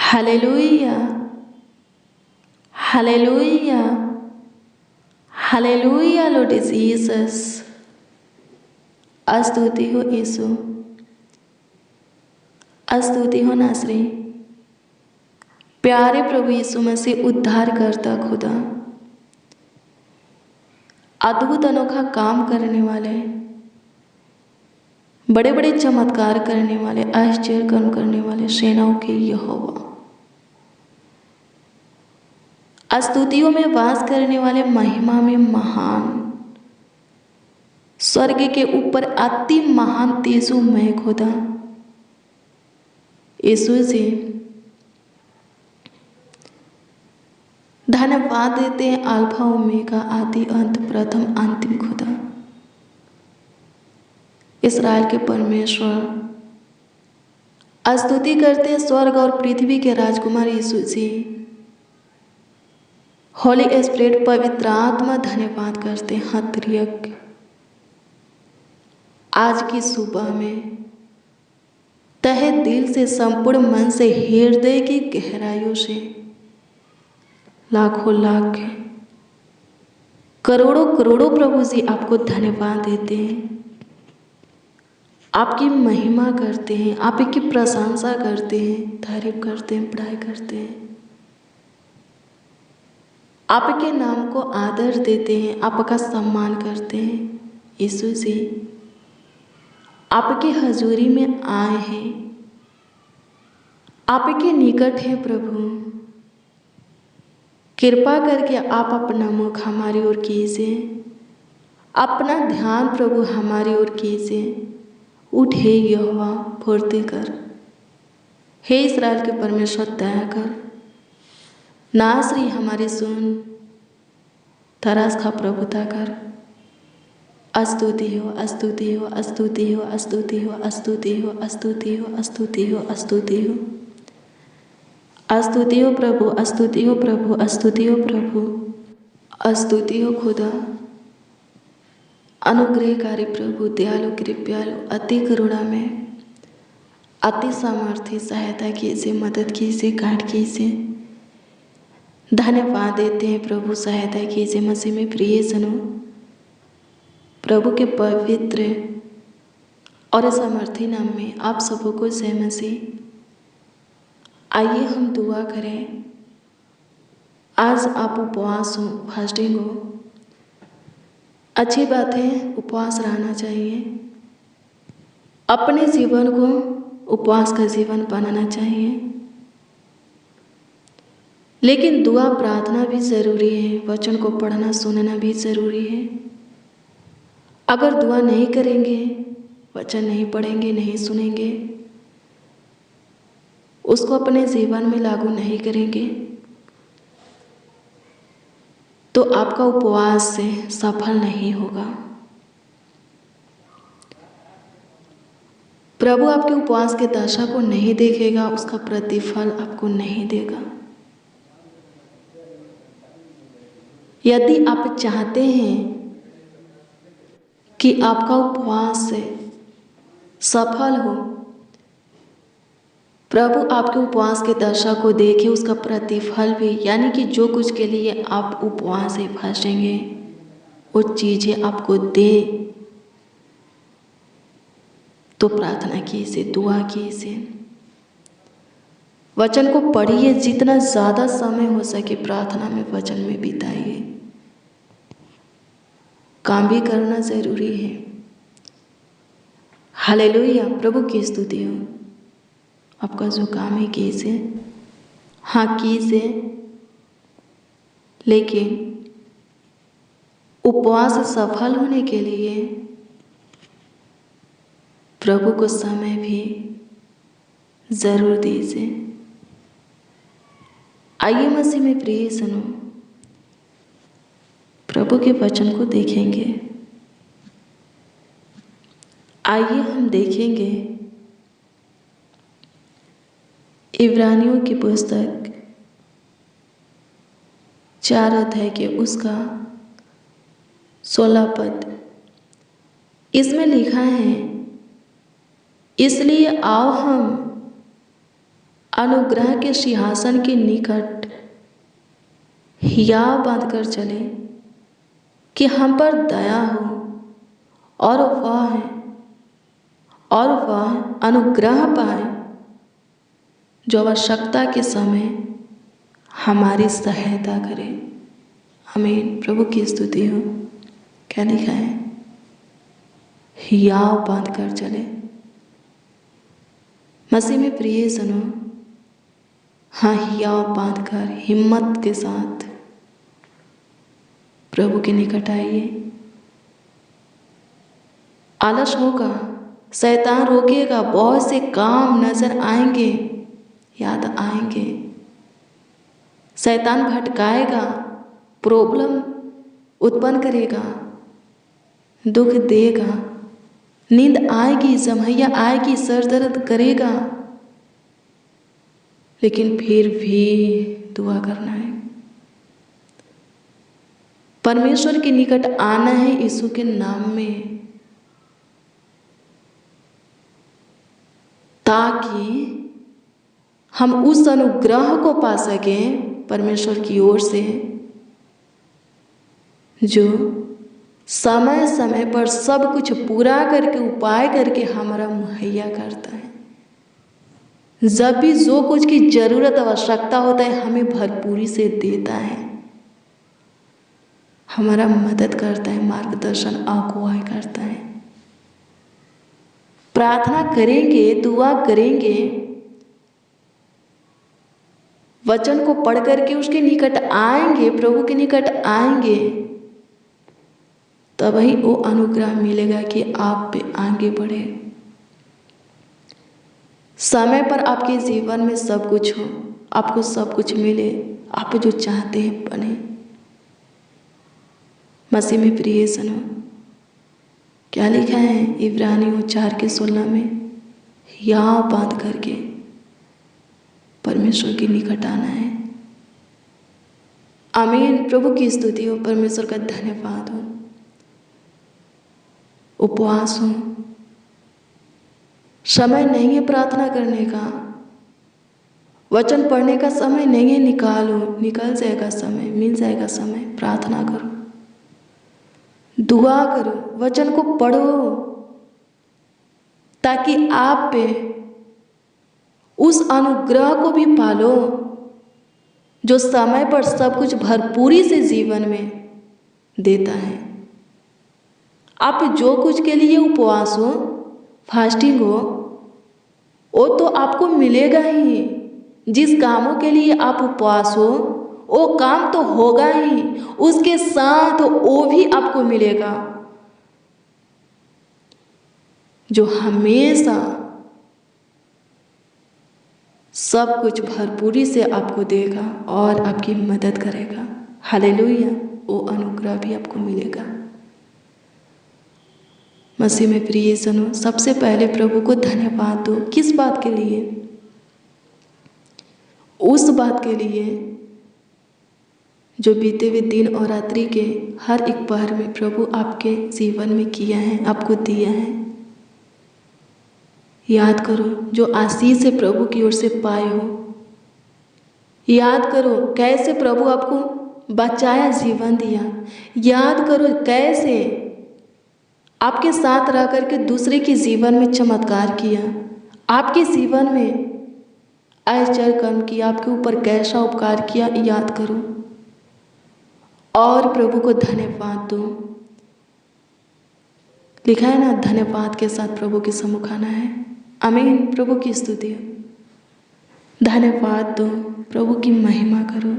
Hallelujah, hallelujah, hallelujah Lord Jesus. स्तुति हो यीशु, स्तुति हो नासरी। प्यारे प्रभु यीशु मसीह, उद्धार करता खुदा, अद्भुत अनोखा काम करने वाले, बड़े बड़े चमत्कार करने वाले, आश्चर्य कर्म करने वाले, सेनाओं के यहोवा, स्तुतियों में वास करने वाले, महिमा में महान, स्वर्ग के ऊपर अति महान तेजोमय खुदा यीशु जी, धन्यवाद देते हैं। अल्फा ओमेगा, आदि अंत, प्रथम अंतिम खुदा, इस्राएल के परमेश्वर, स्तुति करते हैं स्वर्ग और पृथ्वी के राजकुमार यीशु जी। होली स्पिरिट, पवित्र आत्मा, धन्यवाद करते हैं। हत्रियक आज की सुबह में तहे दिल से, संपूर्ण मन से, हृदय की गहराइयों से लाखों लाख, करोड़ों करोड़ों प्रभु जी आपको धन्यवाद देते हैं, आपकी महिमा करते हैं, आपकी प्रशंसा करते हैं, तारीफ करते हैं, पढ़ाई करते हैं, आपके नाम को आदर देते हैं, आपका सम्मान करते हैं। यीशु जी, आपकी हजूरी में आए हैं, आपके निकट हैं प्रभु। कृपा करके आप अपना मुख हमारी ओर कीजिए, अपना ध्यान प्रभु हमारी ओर कीजिए। उठे यहोवा, फुर्ती कर, हे इस्राएल के परमेश्वर दया कर। नासरी हमारी सुन, तरास खा प्रभुता कर। स्तुति हो, स्तुति हो, स्तुति हो, स्तुति हो, स्तुति हो, स्तुति हो, स्तुति हो, स्तुति हो, स्तुति हो प्रभु, स्तुति हो प्रभु, स्तुति हो प्रभु, स्तुति हो खुदा। अनुग्रहकारी प्रभु, दयालु कृपालु, अति करुणा में, अति सामर्थ्य, सहायता कीजिए, मदद कीजिए, गांठ कीजिए। धन्यवाद देते हैं प्रभु, सहायता कीजिए। मसीह में प्रिय जनों, प्रभु के पवित्र और सामर्थ्य नाम में आप सबों को जय मसीह। आइए हम दुआ करें। आज आप उपवास हो, फास्टिंग हो, अच्छी बात है, उपवास रहना चाहिए। अपने जीवन को उपवास का जीवन बनाना चाहिए, लेकिन दुआ प्रार्थना भी ज़रूरी है, वचन को पढ़ना सुनना भी ज़रूरी है। अगर दुआ नहीं करेंगे, वचन नहीं पढ़ेंगे, नहीं सुनेंगे, उसको अपने जीवन में लागू नहीं करेंगे, तो आपका उपवास से सफल नहीं होगा। प्रभु आपके उपवास के दशा को नहीं देखेगा, उसका प्रतिफल आपको नहीं देगा। यदि आप चाहते हैं कि आपका उपवास से सफल हो, प्रभु आपके उपवास के दशा को देखे, उसका प्रतिफल भी, यानी कि जो कुछ के लिए आप उपवास से फास्टेंगे वो चीज़ें आपको दे, तो प्रार्थना कीजिए, दुआ कीजिए, वचन को पढ़िए, जितना ज़्यादा समय हो सके प्रार्थना में, वचन में बिताइए। काम भी करना ज़रूरी है। हालेलुया, प्रभु की स्तुति हो। आपका जो काम है कीजिए, हाँ कीजिए, लेकिन उपवास सफल होने के लिए प्रभु को समय भी ज़रूर दीजिए। आइए मसीह में प्रिय सुनो, प्रभु के वचन को देखेंगे। आइए हम देखेंगे इब्रानियों की पुस्तक 4 अध्याय के उसका 16 पद। इसमें लिखा है, इसलिए आओ हम अनुग्रह के सिंहासन के निकट हियाव बांधकर चले कि हम पर दया हो, और वह अनुग्रह पाए जो आवश्यकता के समय हमारी सहायता करे। आमीन। प्रभु की स्तुति हो। क्या लिखा है? हियाव बांध कर चले। मसीह में प्रिय सुनो, हाँ, हियाव बांध कर हिम्मत के साथ प्रभु के निकट आइए। आलस होगा, शैतान रोकेगा, बहुत से काम नजर आएंगे, याद आएंगे, शैतान भटकाएगा, प्रॉब्लम उत्पन्न करेगा, दुख देगा, नींद आएगी, जमहैया आएगी, सर दर्द करेगा, लेकिन फिर भी दुआ करना है, परमेश्वर के निकट आना है यीशु के नाम में, ताकि हम उस अनुग्रह को पा सकें परमेश्वर की ओर से, जो समय समय पर सब कुछ पूरा करके, उपाय करके हमारा मुहैया करता है। जब भी जो कुछ की जरूरत आवश्यकता होता है हमें भरपूरी से देता है, हमारा मदद करता है, मार्गदर्शन अगुवाई करता है। प्रार्थना करेंगे, दुआ करेंगे, वचन को पढ़ करके उसके निकट आएंगे, प्रभु के निकट आएंगे, तभी वो अनुग्रह मिलेगा कि आप पे आगे बढ़े। समय पर आपके जीवन में सब कुछ हो, आपको सब कुछ मिले, आप जो चाहते हैं बने। मसीह में प्रिय सुनो, क्या लिखा है इब्रानियों 4:16 में? हियाव बांध करके परमेश्वर के निकट आना है। आमीन। प्रभु की स्तुति हो, परमेश्वर का धन्यवाद हो। उपवास हो, समय नहीं है प्रार्थना करने का, वचन पढ़ने का समय नहीं है, निकालो, निकल जाएगा समय, मिल जाएगा समय। प्रार्थना करो, दुआ करो, वचन को पढ़ो, ताकि आप पे उस अनुग्रह को भी पालो जो समय पर सब कुछ भरपूरी से जीवन में देता है। आप जो कुछ के लिए उपवास हो, फास्टिंग हो, वो तो आपको मिलेगा ही। जिस कामों के लिए आप उपवास हो वो काम तो होगा ही, उसके साथ वो भी आपको मिलेगा जो हमेशा सब कुछ भरपूरी से आपको देगा और आपकी मदद करेगा। हालेलुया। वो अनुग्रह भी आपको मिलेगा। मसीह में प्रिय सुनो, सबसे पहले प्रभु को धन्यवाद दो। किस बात के लिए? उस बात के लिए जो बीते हुए दिन और रात्रि के हर एक पहर में प्रभु आपके जीवन में किया है, आपको दिया है। याद करो जो आशीष से प्रभु की ओर से पाए हो। याद करो कैसे प्रभु आपको बचाया, जीवन दिया। याद करो कैसे आपके साथ रह करके दूसरे के जीवन में चमत्कार किया, आपके जीवन में आश्चर्य कर्म किया, आपके ऊपर कैसा उपकार किया। याद करो और प्रभु को धन्यवाद दो। लिखा है ना, धन्यवाद के साथ प्रभु के सम्मुख आना है। आमीन। प्रभु की स्तुति हो। धन्यवाद दो, प्रभु की महिमा करो,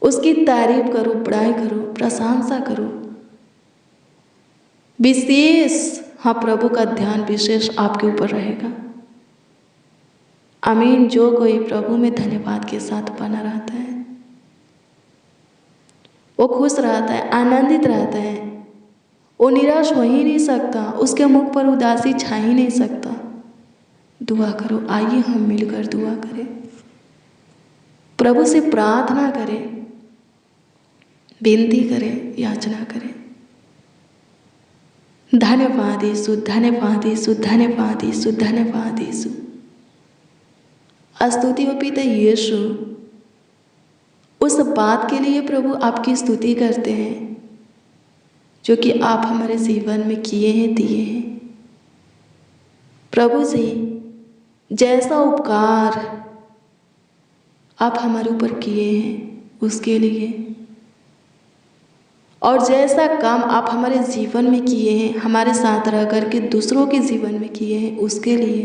उसकी तारीफ करो, बड़ाई करो, प्रशंसा करो। विशेष, हाँ, प्रभु का ध्यान विशेष आपके ऊपर रहेगा। आमीन। जो कोई प्रभु में धन्यवाद के साथ बना रहता है वो खुश रहता है, आनंदित रहता है, वो निराश हो ही नहीं सकता, उसके मुख पर उदासी छा ही नहीं सकता। दुआ करो, आइए हम मिलकर दुआ करें, प्रभु से प्रार्थना करें, विनती करें, याचना करें। धन्यवाद यीशु, धन्यवाद यीशु, धन्यवाद यीशु, धन्यवाद यीशु। स्तुति हो पिता यीशु, उस बात के लिए प्रभु आपकी स्तुति करते हैं जो कि आप हमारे जीवन में किए हैं, दिए हैं। प्रभु जी, जैसा उपकार आप हमारे ऊपर किए हैं उसके लिए, और जैसा काम आप हमारे जीवन में किए हैं, हमारे साथ रह करके दूसरों के जीवन में किए हैं उसके लिए,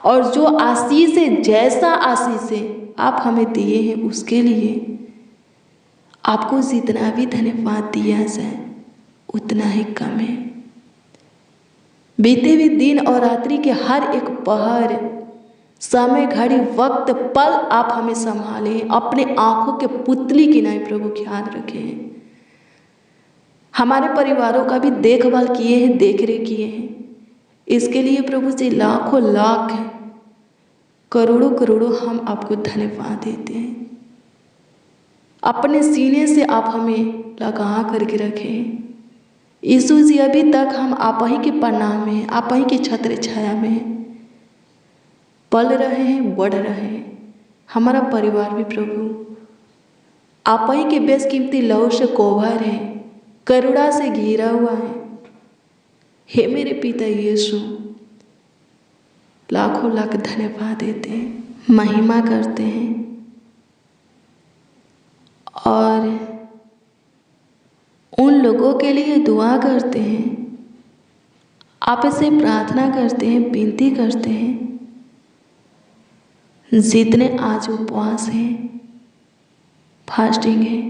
और जो आशीष है, जैसा आशीष है आप हमें दिए हैं उसके लिए, आपको जितना भी धन्यवाद दिया जाए उतना ही कम है। बीते हुए दिन और रात्रि के हर एक पहर, समय, घड़ी, वक्त, पल आप हमें संभाले, अपने आंखों के पुतली की नाई प्रभु ख्याल रखे हैं। हमारे परिवारों का भी देखभाल किए हैं, देखरेख किए हैं। इसके लिए प्रभु जी लाखों लाख, करोड़ों करोड़ों हम आपको धन्यवाद देते हैं। अपने सीने से आप हमें लगा करके रखे हैं यीशु जी। अभी तक हम आप ही के प्रणाम में, आप ही की छत्र छाया में पल रहे हैं, बढ़ रहे हैं। हमारा परिवार भी प्रभु आप ही के बेशकीमती लहू से कोभर है, करुणा से घिरा हुआ है। हे मेरे पिता यीशु, लाखों लाख धन्यवाद देते हैं, महिमा करते हैं और उन लोगों के लिए दुआ करते हैं, आपसे प्रार्थना करते हैं, विनती करते हैं जितने आज उपवास हैं, फास्टिंग है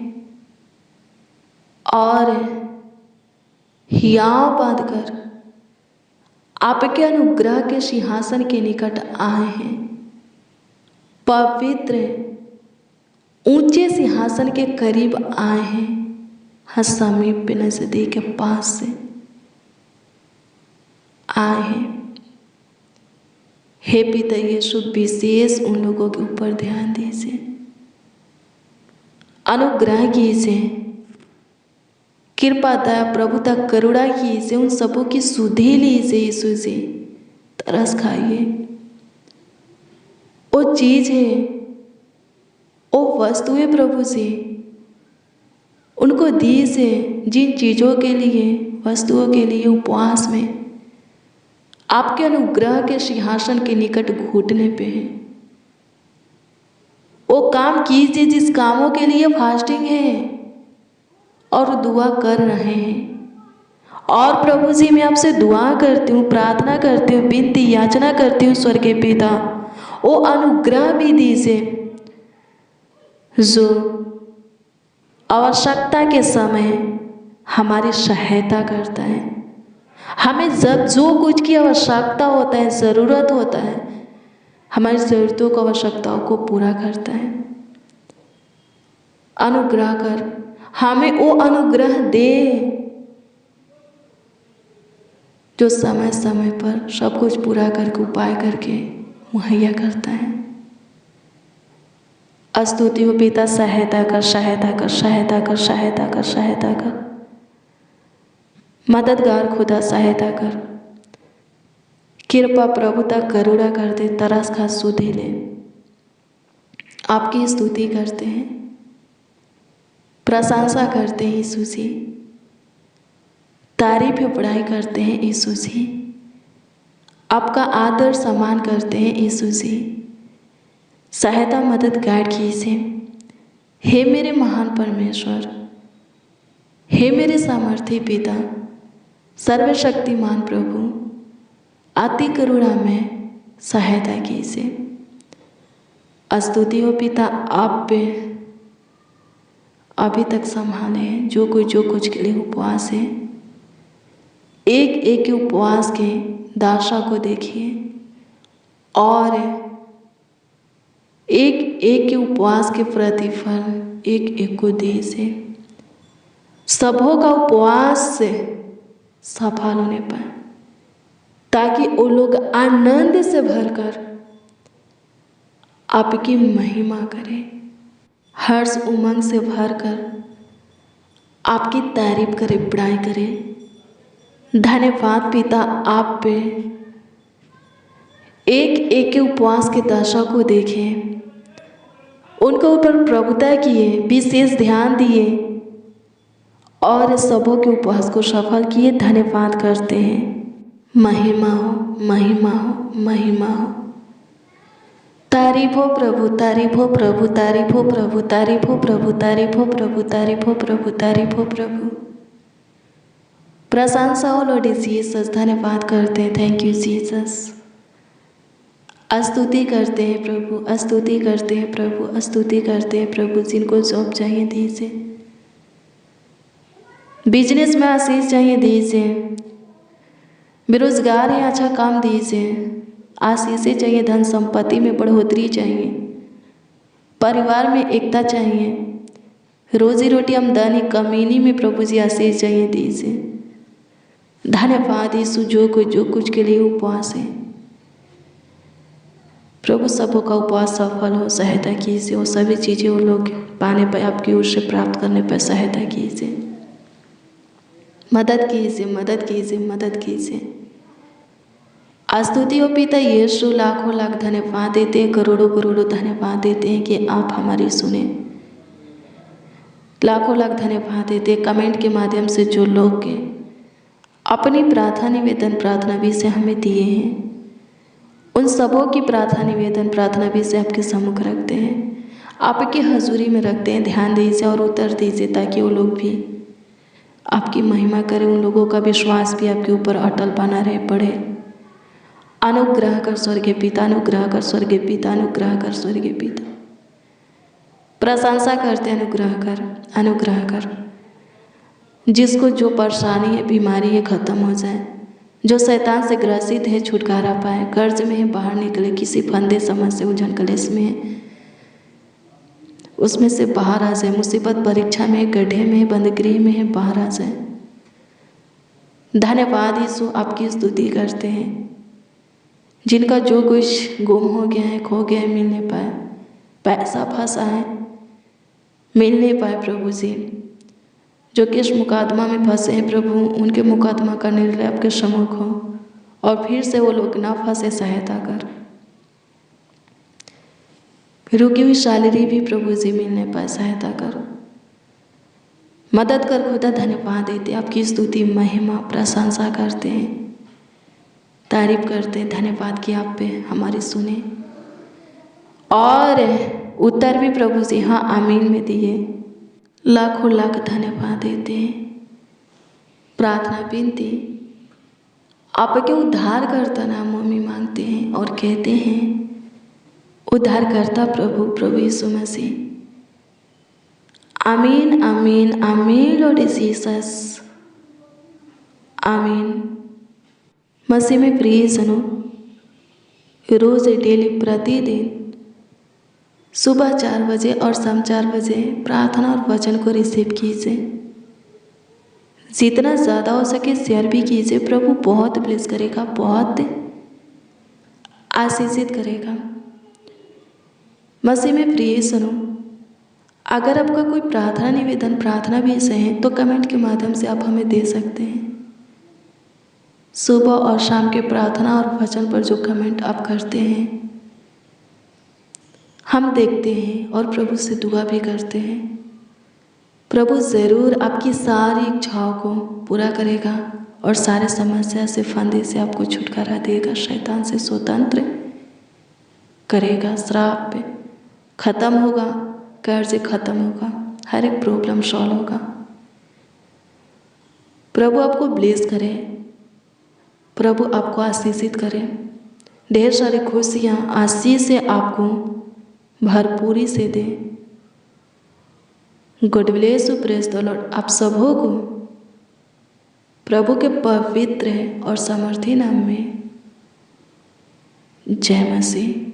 और हियाव बांधकर आपके अनुग्रह के सिंहासन के निकट आए हैं। पवित्र ऊंचे सिंहासन के करीब आए हैं, हर समीप नजदीक के पास से आए हैं। हे पिता यीशु, विशेष उन लोगों के ऊपर ध्यान दीजिए, अनुग्रह कीजिए, कृपा दया प्रभुता करुणा कीजिए, उन सबों की सुधि लीजिए यीशु जी। तरस खाइए, वो चीज़ है, वो वस्तु है प्रभु जी, उनको दीजिए जिन चीज़ों के लिए, वस्तुओं के लिए उपवास में आपके अनुग्रह के सिंहासन के निकट घुटने पे हैं। वो काम कीजिए जिस कामों के लिए फास्टिंग है और दुआ कर रहे हैं। और प्रभु जी, मैं आपसे दुआ करती हूँ, प्रार्थना करती हूँ, विनती याचना करती हूँ स्वर्गीय पिता, वो अनुग्रह भी दीजिए जो आवश्यकता के समय हमारी सहायता करता है। हमें जब जो कुछ की आवश्यकता होता है, ज़रूरत होता है, हमारी ज़रूरतों को, आवश्यकताओं को पूरा करता है। अनुग्रह कर, हमें वो अनुग्रह दे जो समय समय पर सब कुछ पूरा करके, उपाय करके मुहैया करता है। स्तुति हो पिता, सहायता कर, सहायता कर, सहायता कर, सहायता कर, सहायता कर। मददगार खुदा सहायता कर, कृपा प्रभुता करुणा कर दे, तरस खा सुधि ले। आपकी स्तुति करते हैं, प्रशंसा करते हैं यीशु जी, तारीफ बड़ाई करते हैं यीशु जी, आपका आदर सम्मान करते हैं यीशु जी। सहायता मदद गाइड कीजिए। हे मेरे महान परमेश्वर, हे मेरे सामर्थी पिता, सर्वशक्तिमान प्रभु, अति करुणा में सहायता कीजिए। स्तुति हो पिता, आप पे अभी तक संभाले हैं जो कुछ के लिए उपवास है। एक एक के उपवास के दासा को देखिए और एक एक के उपवास के प्रतिफल एक एक को दीजिए। सबों का उपवास से सफल होने पाए, ताकि वो लोग आनंद से भरकर आपकी महिमा करें, हर्ष उमंग से भरकर आपकी तारीफ करें, बड़ाई करें। धन्यवाद पिता आप पे एक एक के उपवास की दशा को देखें, उनके ऊपर प्रभुता किए, विशेष ध्यान दिए और सबों के उपवास को सफल किए। धन्यवाद करते हैं। महिमा हो, महिमा हो, महिमा हो। तारीफ हो प्रभु, तारीफ हो प्रभु, तारीफ हो प्रभु, तारीफ हो प्रभु, तारीफ हो प्रभु, तारीफ हो प्रभु, तारीफ हो प्रभु। प्रशंसा हो लॉर्ड जीसस। धन्यवाद करते हैं। Thank you Jesus. स्तुति करते हैं प्रभु, स्तुति करते हैं प्रभु, स्तुति करते हैं प्रभु। जिनको जॉब चाहिए दीजिए, बिजनेस में आशीष चाहिए दीजिए, बेरोजगार है अच्छा काम दीजिए, आशीषें चाहिए, धन संपत्ति में बढ़ोतरी चाहिए, परिवार में एकता चाहिए, रोजी रोटी आमदनी कमीनी में प्रभु जी आशीष चाहिए दीजिए। धन्यवाद यीशु, जो कुछ के लिए उपवास है प्रभु, सबों का उपवास सफल हो, सहायता कीजिए। वो सभी चीज़ें वो लोग पाने पर, आपकी ओर से प्राप्त करने पर सहायता कीजिए, मदद कीजिए, मदद कीजिए, मदद कीजिए। स्तुति हो पिता यीशु, लाखों लाख धन्यवाद देते हैं, करोड़ों करोड़ों धन्यवाद देते हैं कि आप हमारी सुने। लाखों लाख धन्यवाद देते हैं कमेंट के माध्यम से जो लोग के अपनी प्रार्थना निवेदन प्रार्थना भी से हमें दिए हैं, उन सबों की प्रार्थना निवेदन प्रार्थना भी से आपके सम्मुख रखते हैं, आपकी हजूरी में रखते हैं। ध्यान दीजिए और उत्तर दीजिए ताकि वो लोग भी आपकी महिमा करें, उन लोगों का विश्वास भी आपके ऊपर अटल बना रहे, बढ़े। अनुग्रह कर स्वर्गीय पिता, अनुग्रह कर स्वर्गीय पिता, अनुग्रह कर स्वर्गीय पिता। प्रशंसा करते, अनुग्रह कर, अनुग्रह कर। जिसको जो परेशानी है, बीमारी है, खत्म हो जाए। जो शैतान से ग्रसित है, छुटकारा पाए। कर्ज में है, बाहर निकले। किसी फंदे समस्या उलझन कलेश में है, उसमें से बाहर आ जाए। मुसीबत परीक्षा में, गड्ढे में, बंदगृह में है, बाहर आ जाए। धन्यवाद यीशु, आपकी स्तुति करते हैं। जिनका जो कुछ गुम हो गया है, खो गया है, मिल नहीं पाए, पैसा फंसा है, मिल नहीं पाए प्रभु जी। जो किस मुकदमा में फंसे हैं प्रभु, उनके मुकदमा का निर्णय आपके सम्मुख हो और फिर से वो लोग ना फंसे, सहायता कर। रुकी हुई सैलरी भी प्रभु जी मिल नहीं पाए, सहायता करो, मदद कर खुदा। धन्यवाद देते, आपकी स्तुति महिमा प्रशंसा करते हैं, तारीफ करते हैं। धन्यवाद कि आप पे हमारी सुने और उत्तर भी प्रभु जी हाँ आमीन में दिए। लाखों लाख धन्यवाद देते हैं। प्रार्थना विनती आपके उद्धारकर्ता नामों में मांगते हैं और कहते हैं, उद्धारकर्ता प्रभु, प्रभु यीशु मसीह। आमीन, आमीन, आमीन लॉर्ड जीसस, आमीन। मसीह में प्रिय जनो, रोज डेली प्रतिदिन सुबह 4 बजे और शाम 4 बजे प्रार्थना और वचन को रिसीव कीजिए। जितना ज़्यादा हो सके शेयर भी कीजिए। प्रभु बहुत ब्लेस करेगा, बहुत आशीषित करेगा। मसीह में प्रिय सुनो, अगर आपका कोई प्रार्थना निवेदन प्रार्थना विषय है तो कमेंट के माध्यम से आप हमें दे सकते हैं। सुबह और शाम के प्रार्थना और वचन पर जो कमेंट आप करते हैं हम देखते हैं और प्रभु से दुआ भी करते हैं। प्रभु ज़रूर आपकी सारी इच्छाओं को पूरा करेगा और सारे समस्या से, फंदे से आपको छुटकारा देगा, शैतान से स्वतंत्र करेगा, श्राप पे ख़त्म होगा, कर्ज ख़त्म होगा, हर एक प्रॉब्लम सॉल्व होगा। प्रभु आपको ब्लेस करे, प्रभु आपको आशीषित करे, ढेर सारी खुशियाँ आशीष से आपको भरपूरी से दे। God bless you, praise the Lord. आप सबों को प्रभु के पवित्र और सामर्थी नाम में जय मसीह।